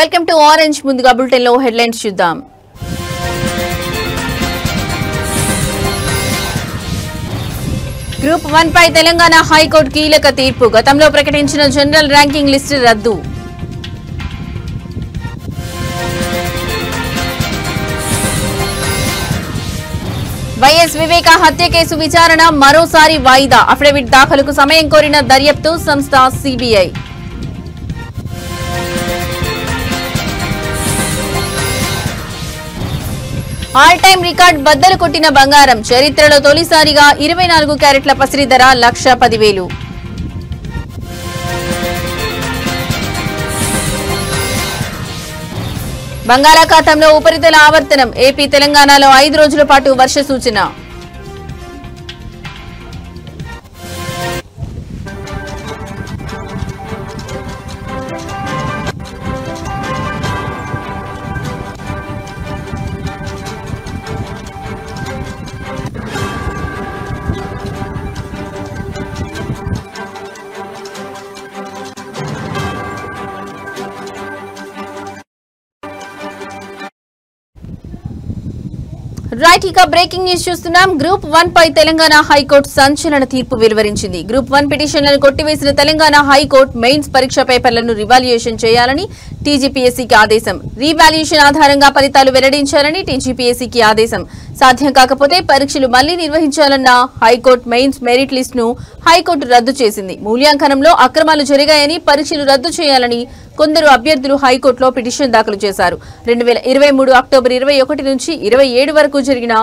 Welcome to orange. ముందుగా bulletin లో headlines చూద్దాం. గ్రూప్ 1 పై తెలంగాణ హైకోర్టు కీలక తీర్పు. గతంలో ప్రకటించిన జనరల్ ర్యాంకింగ్ లిస్టు రద్దు. వైఎస్ వివేక హత్య కేసు విచారణ మరోసారి వాయిదా. అఫిడవిట్ దాఖలుకు సమయం కోరిన దర్యాప్తు సంస్థ సిబిఐ. ఆల్ టైమ్ రికార్డ్ బద్దలు కొట్టిన బంగారం. చరిత్రలో తొలిసారిగా 24 క్యారెట్ల పసిడి ధర 1,10,000. బంగాళాఖాతంలో ఉపరితల ఆవర్తనం. ఏపీ తెలంగాణలో 5 రోజుల పాటు వర్ష సూచన. రైట్, ఇక బ్రేకింగ్ న్యూస్ చూస్తున్నాం. గ్రూప్ 1 పై తెలంగాణ హైకోర్టు సంచలన తీర్పు వెలువరించింది. గ్రూప్ 1 పిటిషన్లను కొట్టివేసిన తెలంగాణ హైకోర్టు మెయిన్స్ పరీక్ష పేపర్లను రివాల్యుయేషన్ చేయాలని టీజీపీఎస్సీకి ఆదేశం. రీవాల్యుయేషన్ ఆధారంగా ఫలితాలు వెల్లడించాలని టీజీపీఎస్సీకి ఆదేశం. సాధ్యం కాకపోతే పరీక్షలు మళ్లీ నిర్వహించాలన్న హైకోర్టు మెయిన్స్ మెరిట్ లిస్ట్ ను హైకోర్టు రద్దు చేసింది. మూల్యాంకనంలో అక్రమాలు జరిగాయని, పరీక్షలు రద్దు చేయాలని కొందరు అభ్యర్థులు హైకోర్టులో పిటిషన్ దాఖలు చేశారు. 2023 అక్టోబర్ 21 నుంచి 27 వరకు జరిగిన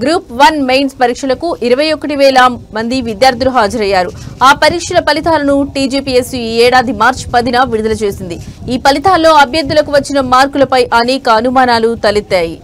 గ్రూప్ 1 మెయిన్స్ పరీక్షలకు 21,000 మంది విద్యార్థులు హాజరయ్యారు. ఆ పరీక్షల ఫలితాలను టీజీపీఎస్సీ ఈ ఏడాది మార్చి 10న విడుదల చేసింది. ఈ ఫలితాల్లో అభ్యర్థులకు వచ్చిన మార్కులపై అనేక అనుమానాలు తలెత్తాయి.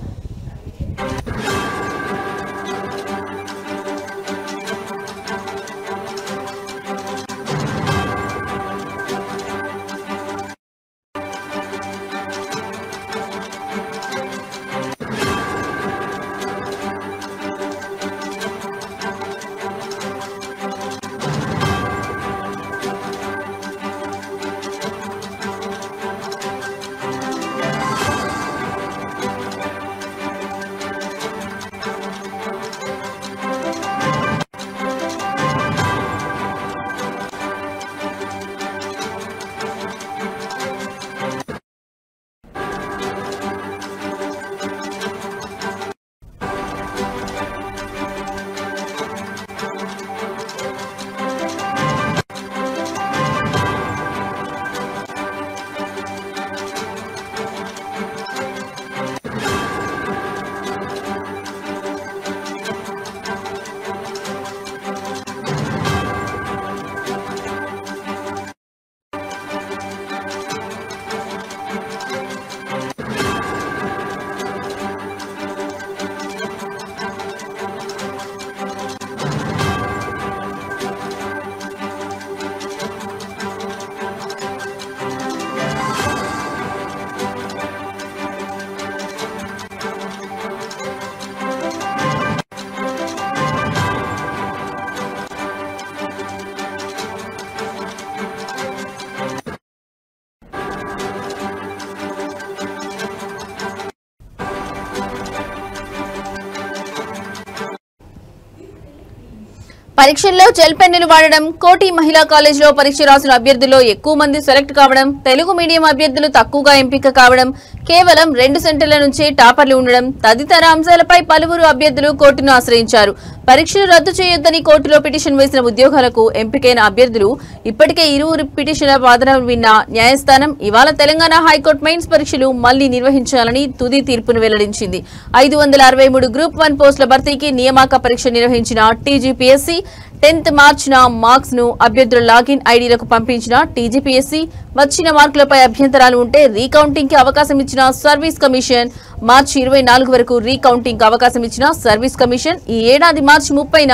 పరీక్షల్లో జెల్ పెన్నులు వాడడం, కోటి మహిళా కాలేజీలో పరీక్ష రాసిన అభ్యర్థుల్లో ఎక్కువ మంది సెలెక్ట్ కావడం, తెలుగు మీడియం అభ్యర్థులు తక్కువగా ఎంపిక కావడం, కేవలం 2 సెంటర్ల నుంచే టాపర్లు ఉండడం తదితర అంశాలపై పలువురు అభ్యర్థులు కోర్టును ఆశ్రయించారు. పరీక్షలు రద్దు చేయొద్దని కోర్టులో పిటిషన్ వేసిన ఉద్యోగాలకు ఎంపికైన అభ్యర్థులు ఇప్పటికే ఇరువురు పిటిషన్ల వాదనలు విన్న న్యాయస్థానం ఇవాళ తెలంగాణ హైకోర్టు మెయిన్స్ పరీక్షలు మళ్లీ నిర్వహించాలని తుది తీర్పును వెల్లడించింది. 563 గ్రూప్ 1 పోస్టుల భర్తీకి నియామక పరీక్ష నిర్వహించిన టీజీపీఎస్సీ 10th మార్చిన మార్క్స్ ను అభ్యర్థుల లాగిన్ ఐడీలకు పంపించిన టీజీపీఎస్సీ వచ్చిన మార్కులపై అభ్యంతరాలు ఉంటే రీకౌంటింగ్ కి అవకాశం ఇచ్చిన సర్వీస్ కమిషన్, మార్చి 24 వరకు రీకౌంటింగ్ కి అవకాశం ఇచ్చిన సర్వీస్ కమిషన్, ఈ ఏడాది మార్చి 30న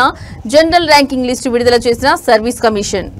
జనరల్ ర్యాంకింగ్ లిస్టు విడుదల చేసిన సర్వీస్ కమిషన్.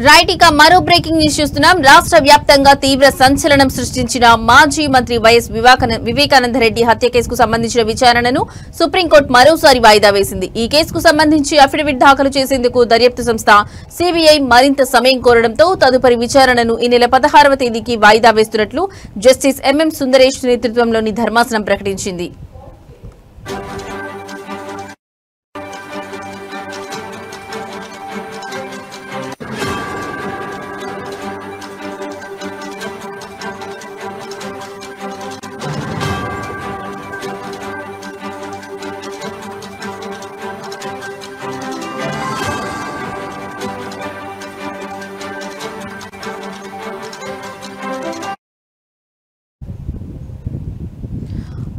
రైట్, ఇక మరో బ్రేకింగ్ న్యూస్ చూస్తున్నాం. రాష్ట్ర వ్యాప్తంగా తీవ్ర సంచలనం సృష్టించిన మాజీ మంత్రి వైఎస్ వివేకానందరెడ్డి హత్య కేసుకు సంబంధించిన విచారణను సుప్రీంకోర్టు మరోసారి వాయిదా వేసింది. ఈ కేసుకు సంబంధించి అఫిడవిట్ దాఖలు చేసేందుకు దర్యాప్తు సంస్థ సిబిఐ మరింత సమయం కోరడంతో తదుపరి విచారణను ఈ నెల 16వ తేదీకి వాయిదా వేస్తున్నట్లు జస్టిస్ ఎంఎం సుందరేష్ నేతృత్వంలోని ధర్మాసనం ప్రకటించింది.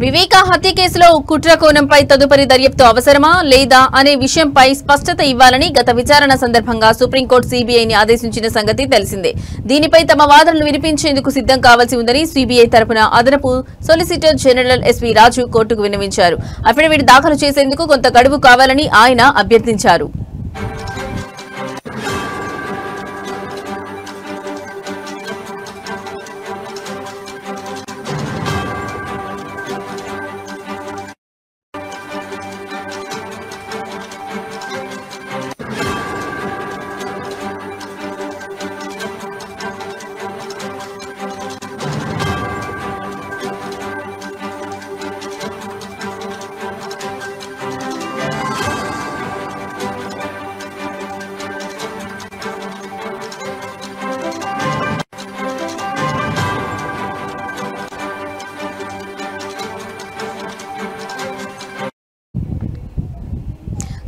వివేక హత్య కేసులో కుట్ర కోణంపై తదుపరి దర్యాప్తు అవసరమా లేదా అనే విషయంపై స్పష్టత ఇవ్వాలని గత విచారణ సందర్భంగా సుప్రీంకోర్టు సీబీఐని ఆదేశించిన సంగతి తెలిసిందే. దీనిపై తమ వాదనలు వినిపించేందుకు సిద్దం కావాల్సి ఉందని సీబీఐ తరపున అదనపు సొలిసిటర్ జనరల్ ఎస్వీ రాజు కోర్టుకు విన్నవించారు. అఫిడవిట్ దాఖలు చేసేందుకు కొంత గడువు కావాలని ఆయన అభ్యర్థించారు.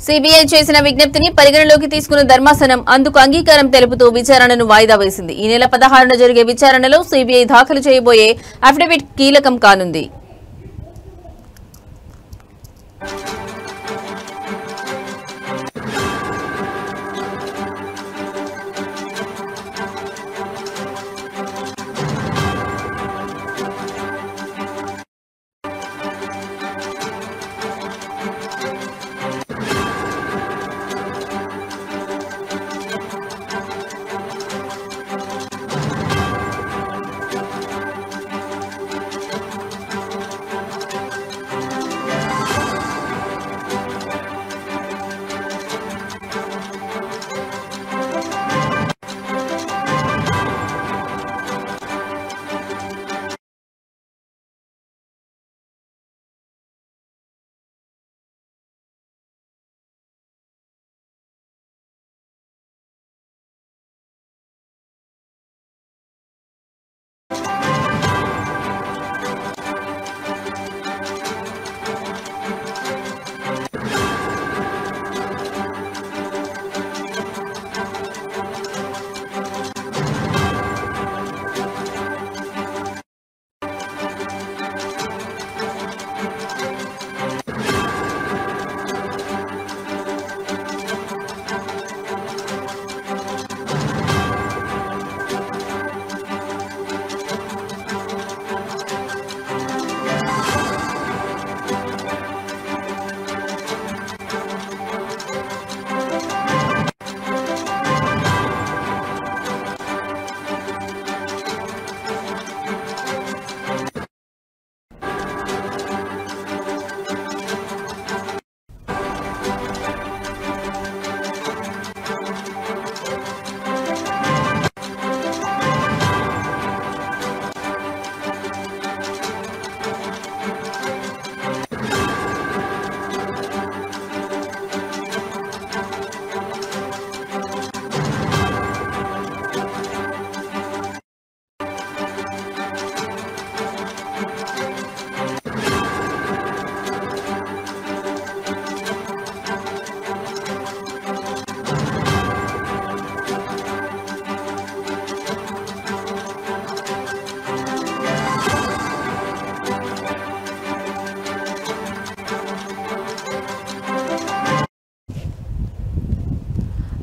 సీబీఐ చేసిన విజ్ఞప్తిని పరిగణలోకి తీసుకున్న ధర్మాసనం అందుకు అంగీకారం తెలుపుతూ విచారణను వాయిదా వేసింది. ఈ నెల 16న జరిగే విచారణలో సీబీఐ దాఖలు చేయబోయే అఫిడవిట్ కీలకం కానుంది.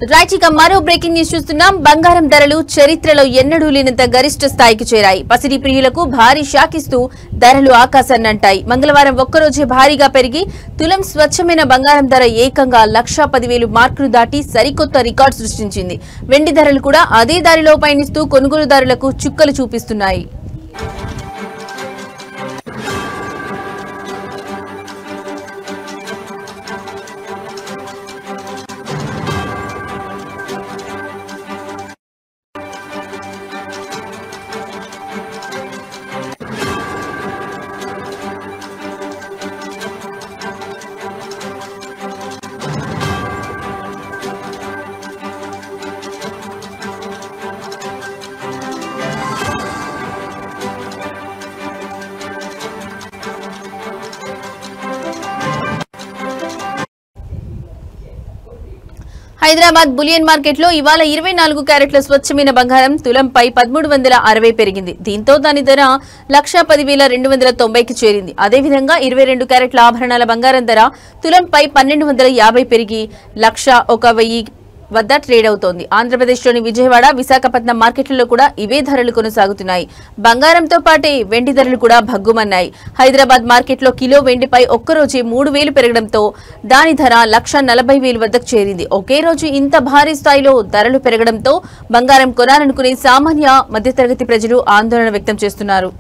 రైట్, ఇక మరో బ్రేకింగ్ న్యూస్ చూస్తున్నాం. బంగారం ధరలు చరిత్రలో ఎన్నడూ లేనంత గరిష్ట స్థాయికి చేరాయి. పసిడి ప్రియులకు భారీ షాక్ ఇస్తూ ధరలు ఆకాశాన్నంటాయి. మంగళవారం ఒక్కరోజే భారీగా పెరిగి తులం స్వచ్ఛమైన బంగారం ధర ఏకంగా 1,10,000 మార్కును దాటి సరికొత్త రికార్డు సృష్టించింది. వెండి ధరలు కూడా అదే దారిలో పయనిస్తూ కొనుగోలుదారులకు చుక్కలు చూపిస్తున్నాయి. హైదరాబాద్ బులియన్ మార్కెట్ లో ఇవాళ 24 క్యారెట్ల స్వచ్ఛమైన బంగారం తులంపై 1,360 పెరిగింది. దీంతో దాని ధర 1,10,290కి చేరింది. అదేవిధంగా 22 క్యారెట్ల ఆభరణాల బంగారం ధర తులంపై 1,250 పెరిగి 1,01,000 వద్ద ట్రేడ్ అవుతోంది. ఆంధ్రప్రదేశ్లోని విజయవాడ, విశాఖపట్నం మార్కెట్లలో కూడా ఇవే ధరలు కొనసాగుతున్నాయి. బంగారంతో పాటే వెండి ధరలు కూడా భగ్గుమన్నాయి. హైదరాబాద్ మార్కెట్లో కిలో వెండిపై ఒక్కరోజే 3,000 పెరగడంతో దాని ధర 1,40,000 వద్దకు చేరింది. ఒకే రోజు ఇంత భారీ స్థాయిలో ధరలు పెరగడంతో బంగారం కొనాలనుకునే సామాన్య మధ్యతరగతి ప్రజలు ఆందోళన వ్యక్తం చేస్తున్నారు.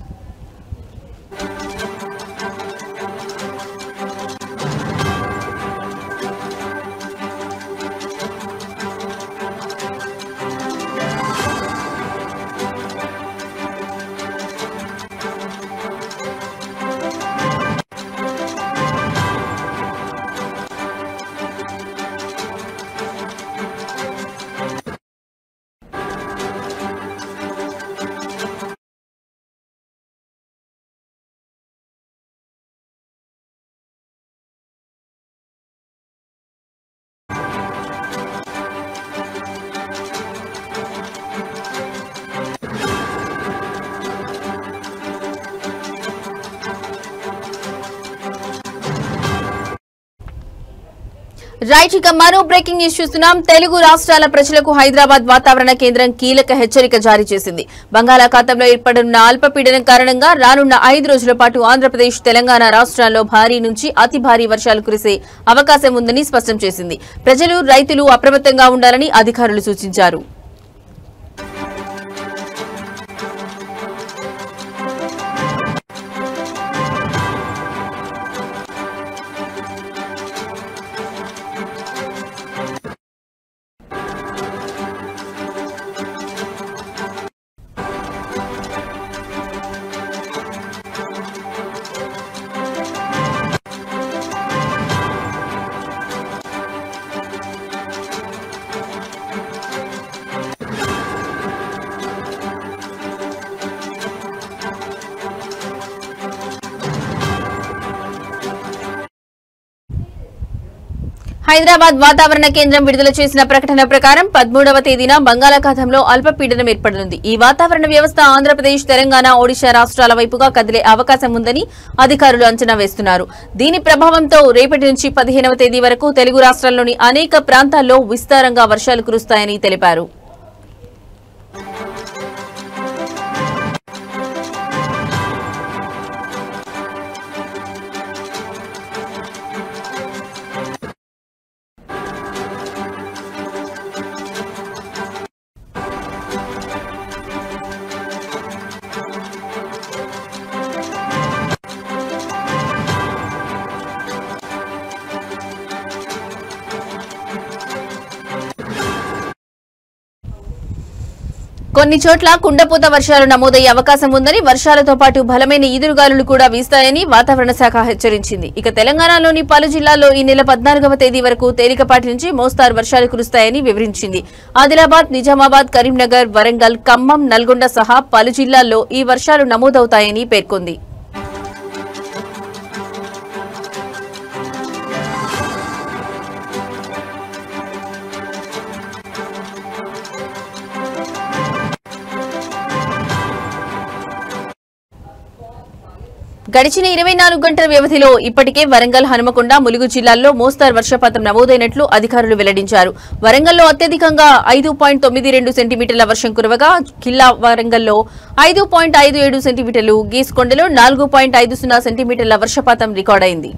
రైట్, ఇక మరో బ్రేకింగ్ న్యూస్ చూస్తున్నాం. తెలుగు రాష్ట్రాల ప్రజలకు హైదరాబాద్ వాతావరణ కేంద్రం కీలక హెచ్చరిక జారీ చేసింది. బంగాళాఖాతంలో ఏర్పడనున్న అల్పపీడనం కారణంగా రానున్న 5 రోజుల పాటు ఆంధ్రప్రదేశ్, తెలంగాణ రాష్ట్రాల్లో భారీ నుంచి అతి భారీ వర్షాలు కురిసే అవకాశం ఉందని స్పష్టం చేసింది. ప్రజలు, రైతులు అప్రమత్తంగా ఉండాలని అధికారులు సూచించారు. హైదరాబాద్ వాతావరణ కేంద్రం విడుదల చేసిన ప్రకటన ప్రకారం 13వ తేదీన బంగాళాఖాతంలో అల్పపీడనం ఏర్పడనుంది. ఈ వాతావరణ వ్యవస్థ ఆంధ్రప్రదేశ్, తెలంగాణ, ఒడిశా రాష్ట్రాల వైపుగా కదిలే అవకాశం ఉందని అధికారులు అంచనా వేస్తున్నారు. దీని ప్రభావంతో రేపటి నుంచి 15వ తేదీ వరకు తెలుగు రాష్ట్రాల్లోని అనేక ప్రాంతాల్లో విస్తారంగా వర్షాలు కురుస్తాయని తెలిపారు. కొన్ని చోట్ల కుండపోత వర్షాలు నమోదయ్యే అవకాశం ఉందని, వర్షాలతో పాటు బలమైన ఈదురుగాలులు కూడా వీస్తాయని వాతావరణ శాఖ హెచ్చరించింది. ఇక తెలంగాణలోని పలు జిల్లాల్లో ఈ నెల 14వ తేదీ వరకు తేలికపాటి నుంచి మోస్తారు వర్షాలు కురుస్తాయని వివరించింది. ఆదిలాబాద్, నిజామాబాద్, కరీంనగర్, వరంగల్, ఖమ్మం, నల్గొండ సహా పలు జిల్లాల్లో ఈ వర్షాలు నమోదవుతాయని పేర్కొంది. గడిచిన 24 గంటల వ్యవధిలో ఇప్పటికే వరంగల్, హనుమకొండ, ములుగు జిల్లాల్లో మోస్తరు వర్షపాతం నమోదైనట్లు అధికారులు వెల్లడించారు. వరంగల్లో అత్యధికంగా 5.92 సెంటీమీటర్ల వర్షం కురవగా కిల్లా వరంగల్లో 5.57 సెంటీమీటర్లు, గీసుకొండలో 4.50 సెంటీమీటర్ల వర్షపాతం రికార్డైంది.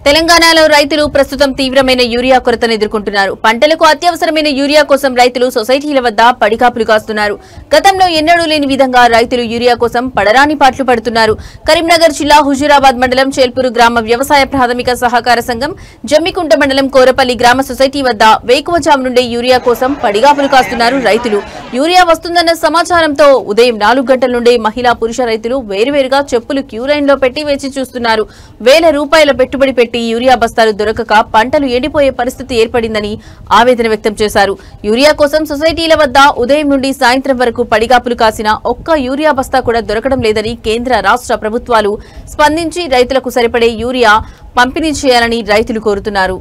తెలంగాణలో రైతులు ప్రస్తుతం తీవ్రమైన యూరియా కొరతను ఎదుర్కొంటున్నారు. పంటలకు అత్యవసరమైన యూరియా కోసం రైతులు సొసైటీల వద్ద పడికాపులు కాస్తున్నారు. గతంలో ఎన్నడూ లేని విధంగా రైతులు యూరియా కోసం పడరాని పాట్లు పడుతున్నారు. కరీంనగర్ జిల్లా హుజూరాబాద్ మండలం చేల్పూరు గ్రామ వ్యవసాయ ప్రాథమిక సహకార సంఘం, జమ్మికుంట మండలం కోరపల్లి గ్రామ సొసైటీ వద్ద వేకువజాము నుండి యూరియా కోసం పడిగాపులు కాస్తున్నారు రైతులు. యూరియా వస్తుందన్న సమాచారంతో ఉదయం 4 గంటల నుండి మహిళా, పురుష రైతులు వేరువేరుగా చెప్పులు క్యూ లైన్లో పెట్టి వేచి చూస్తున్నారు. వేల రూపాయల పెట్టుబడి పెట్టి యూరియా బస్తాలు దొరకక పంటలు ఎండిపోయే పరిస్థితి ఏర్పడిందని ఆవేదన వ్యక్తం చేశారు. యూరియా కోసం సొసైటీల వద్ద ఉదయం నుండి సాయంత్రం వరకు పడిగాపులు కాసిన ఒక్క యూరియా బస్తా కూడా దొరకడం లేదని కేంద్ర, రాష్ట్ర ప్రభుత్వాలు స్పందించి రైతులకు సరిపడే యూరియా పంపిణీ చేయాలని రైతులు కోరుతున్నారు.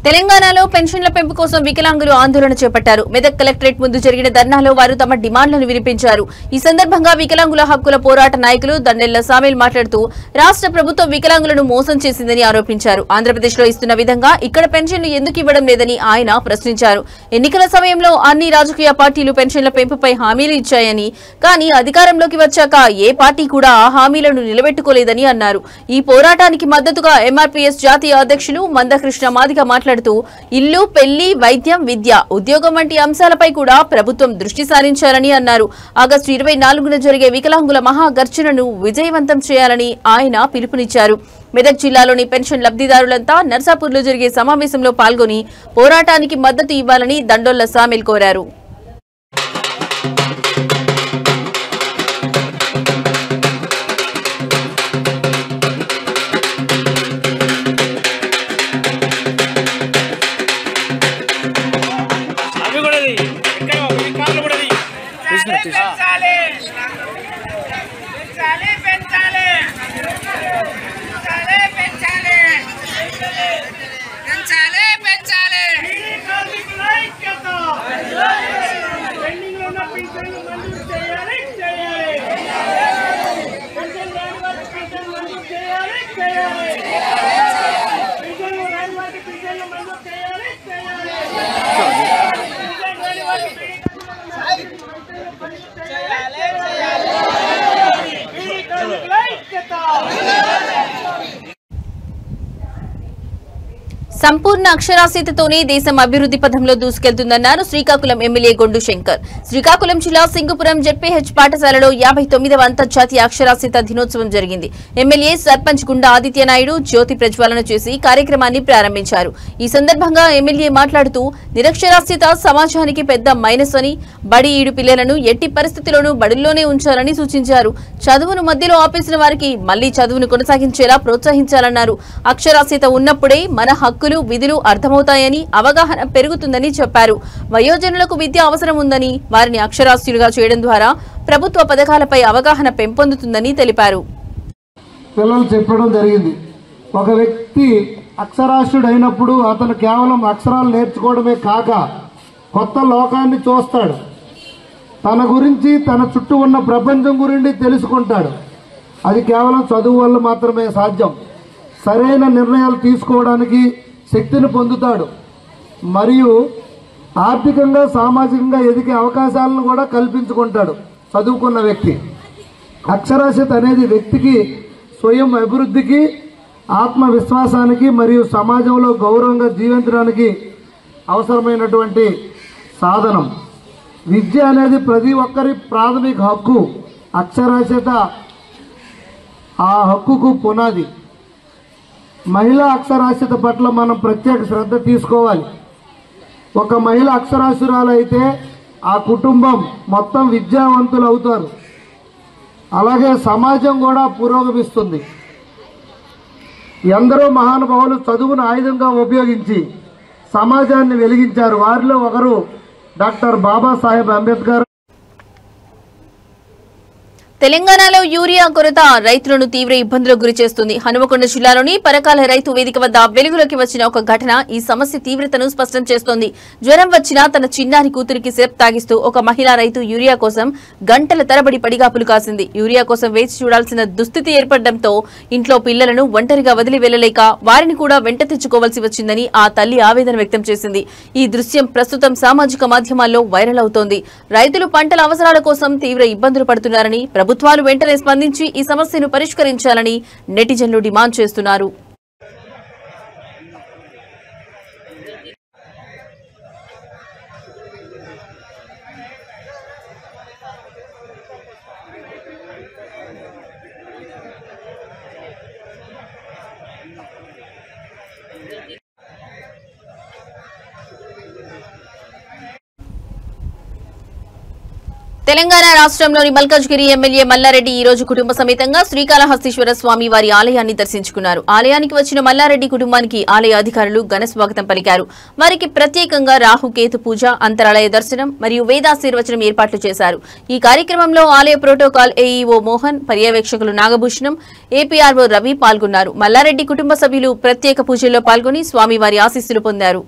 తెలంగాణలో పెన్షన్ల పెంపు కోసం వికలాంగులు ఆందోళన చేపట్టారు. మెదక్ కలెక్టరేట్ ముందు జరిగిన ధర్నాలో వారు తమ డిమాండ్లను వినిపించారు. ఈ సందర్భంగా వికలాంగుల హక్కుల పోరాట నాయకులు దండెళ్ల సామేల్ మాట్లాడుతూ రాష్ట్ర ప్రభుత్వం వికలాంగులను మోసం చేసిందని ఆరోపించారు. ఆంధ్రప్రదేశ్లో ఇస్తున్న విధంగా ఇక్కడ పెన్షన్లు ఎందుకు ఇవ్వడం లేదని ఆయన ప్రశ్నించారు. ఎన్నికల సమయంలో అన్ని రాజకీయ పార్టీలు పెన్షన్ల పెంపుపై హామీలు ఇచ్చాయని, కానీ అధికారంలోకి వచ్చాక ఏ పార్టీ కూడా ఆ హామీలను నిలబెట్టుకోలేదని అన్నారు. ఈ పోరాటానికి మద్దతుగా ఎంఆర్పీఎస్ జాతీయ అధ్యక్షులు మందకృష్ణ మాదిగ మాట్లాడుతూ ఇల్లు, పెళ్లి, వైద్యం, విద్య, ఉద్యోగం వంటి అంశాలపై కూడా ప్రభుత్వం దృష్టి సారించాలని అన్నారు. ఆగస్టు 24న జరిగే వికలాంగుల మహాగర్జనను విజయవంతం చేయాలని ఆయన పిలుపునిచ్చారు. మెదక్ జిల్లాలోని పెన్షన్ లబ్ధిదారులంతా నర్సాపూర్లో జరిగే సమావేశంలో పాల్గొని పోరాటానికి మద్దతు ఇవ్వాలని దండోళ్ల సామేల్ కోరారు. పెంచాలి సంపూర్ణ అక్షరాస్యతతోనే దేశం అభివృద్ధి పథంలో దూసుకెళ్తుందన్నారు శ్రీకాకుళం ఎమ్మెల్యే గొండు శంకర్. శ్రీకాకుళం జిల్లా సింగుపురం జెడ్పీహెచ్ పాఠశాలలో 59వ అంతర్జాతీయ అక్షరాస్యత దినోత్సవం జరిగింది. ఎమ్మెల్యే సర్పంచ్ గుండా ఆదిత్యనాయుడు జ్యోతి ప్రజ్వలన చేసి కార్యక్రమాన్ని ప్రారంభించారు. ఈ సందర్భంగా ఎమ్మెల్యే మాట్లాడుతూ నిరక్షరాస్యత సమాజానికి పెద్ద మైనస్ అని, బడి ఈడు పిల్లలను ఎట్టి పరిస్థితుల్లోనూ బడుల్లోనే ఉంచాలని సూచించారు. చదువును మధ్యలో ఆపేసిన వారికి మళ్లీ చదువును కొనసాగించేలా ప్రోత్సహించాలన్నారు. అక్షరాస్యత ఉన్నప్పుడే మన హక్కులు విధులు అర్థమవుతాయని, అవగాహన పెరుగుతుందని చెప్పారు. వయోజనులకు విద్య అవసరం ఉందని, వారిని అక్షరాస్యులుగా చేయడం ద్వారా ప్రభుత్వ పథకాలపై అవగాహన పెంపొందుతుందని తెలిపారు. పిల్లలు చెప్పడం జరిగింది. ఒక వ్యక్తి అక్షరాస్యుడైనప్పుడు అతను కేవలం అక్షరాలు నేర్చుకోవడమే కాక కొత్త లోకాన్ని చూస్తాడు. తన గురించి, తన చుట్టూ ఉన్న ప్రపంచం గురించి తెలుసుకుంటాడు. అది కేవలం చదువు వల్ల మాత్రమే సాధ్యం. సరైన నిర్ణయాలు తీసుకోవడానికి శక్తిని పొందుతాడు. మరియు ఆర్థికంగా, సామాజికంగా ఎదిగే అవకాశాలను కూడా కల్పించుకుంటాడు చదువుకున్న వ్యక్తి. అక్షరాస్యత అనేది వ్యక్తికి స్వయం అభివృద్ధికి, ఆత్మవిశ్వాసానికి మరియు సమాజంలో గౌరవంగా జీవించడానికి అవసరమైనటువంటి సాధనం. విద్య అనేది ప్రతి ఒక్కరి ప్రాథమిక హక్కు. అక్షరాస్యత ఆ హక్కుకు పునాది. మహిళా అక్షరాస్యత పట్ల మనం ప్రత్యేక శ్రద్ధ తీసుకోవాలి. ఒక మహిళ అక్షరాస్యురాలు అయితే ఆ కుటుంబం మొత్తం విద్యావంతులు అవుతారు. అలాగే సమాజం కూడా పురోగమిస్తుంది. ఎందరో మహానుభావులు చదువును ఆయుధంగా ఉపయోగించి సమాజాన్ని వెలిగించారు. వారిలో ఒకరు డాక్టర్ బాబాసాహెబ్ అంబేద్కర్. తెలంగాణలో యూరియా కొరత రైతులను తీవ్ర ఇబ్బందులకు గురిచేస్తుంది. హనుమకొండ జిల్లాలోని పరకాల రైతు వేదిక వద్ద వెలుగులోకి వచ్చిన ఒక ఘటన ఈ సమస్య తీవ్రతను స్పష్టం చేస్తోంది. జ్వరం వచ్చినా తన చిన్నారి కూతురికి సిరప్ తాగిస్తూ ఒక మహిళా రైతు యూరియా కోసం గంటల తరబడి పడిగాపులు కాసింది. యూరియా కోసం వేచి చూడాల్సిన దుస్థితి ఏర్పడడంతో ఇంట్లో పిల్లలను ఒంటరిగా వదిలి వెళ్లలేక వారిని కూడా వెంట తెచ్చుకోవాల్సి వచ్చిందని ఆ తల్లి ఆవేదన వ్యక్తం చేసింది. ఈ దృశ్యం ప్రస్తుతం సామాజిక మాధ్యమాల్లో వైరల్ అవుతోంది. రైతులు పంటల అవసరాల కోసం తీవ్ర ఇబ్బందులు పడుతున్నారని, ప్రభుత్వాలు వెంటనే స్పందించి ఈ సమస్యను పరిష్కరించాలని నెటిజన్లు డిమాండ్ చేస్తున్నారు. తెలంగాణ రాష్ట్రంలోని మల్కాజ్గిరి ఎమ్మెల్యే మల్లారెడ్డి ఈ రోజు కుటుంబ సమేతంగా శ్రీకాళహస్తీశ్వర స్వామి వారి ఆలయాన్ని దర్శించుకున్నారు. ఆలయానికి వచ్చిన మల్లారెడ్డి కుటుంబానికి ఆలయ అధికారులు ఘన స్వాగతం పలికారు. వారికి ప్రత్యేకంగా రాహుకేతు పూజ, అంతరాలయ దర్శనం మరియు వేదాశీర్వచనం ఏర్పాట్లు చేశారు. ఈ కార్యక్రమంలో ఆలయ ప్రోటోకాల్ ఏఈఓ మోహన్, పర్యవేక్షకులు నాగభూషణం, ఏపీఆర్ఓ రవి పాల్గొన్నారు. మల్లారెడ్డి కుటుంబ సభ్యులు ప్రత్యేక పూజల్లో పాల్గొని స్వామివారి ఆశీస్సులు పొందారు.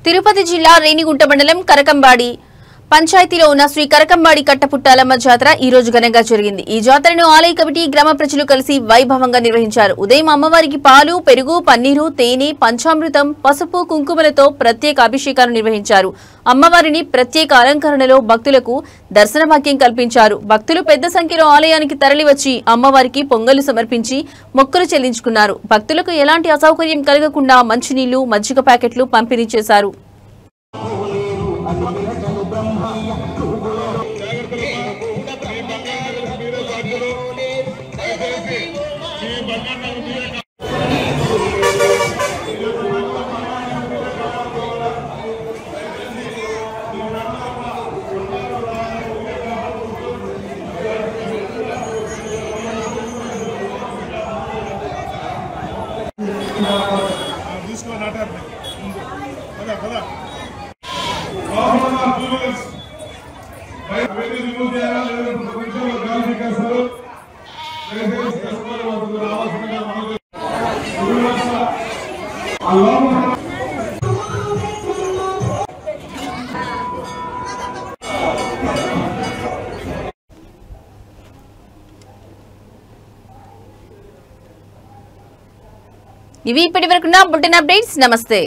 తిరుపతి జిల్లా రేణిగుంట మండలం కరకంబాడి పంచాయతీలో ఉన్న శ్రీ కరకంబాడి కట్టపుట్టాలమ్మ జాతర ఈ రోజు ఘనంగా జరిగింది. ఈ జాతరను ఆలయ కమిటీ, గ్రామ ప్రజలు కలిసి వైభవంగా నిర్వహించారు. ఉదయం అమ్మవారికి పాలు, పెరుగు, పన్నీరు, తేనె, పంచామృతం, పసుపు, కుంకుమలతో ప్రత్యేక అభిషేకాలు నిర్వహించారు. అమ్మవారిని ప్రత్యేక అలంకరణలో భక్తులకు దర్శన భాగ్యం కల్పించారు. భక్తులు పెద్ద సంఖ్యలో ఆలయానికి తరలివచ్చి అమ్మవారికి పొంగలు సమర్పించి మొక్కులు చెల్లించుకున్నారు. భక్తులకు ఎలాంటి అసౌకర్యం కలగకుండా మంచినీళ్లు, మజ్జిగ ప్యాకెట్లు పంపిణీ చేశారు. ఇవి ఇప్పటివరకున్న బులెటిన్ అప్డేట్స్. నమస్తే.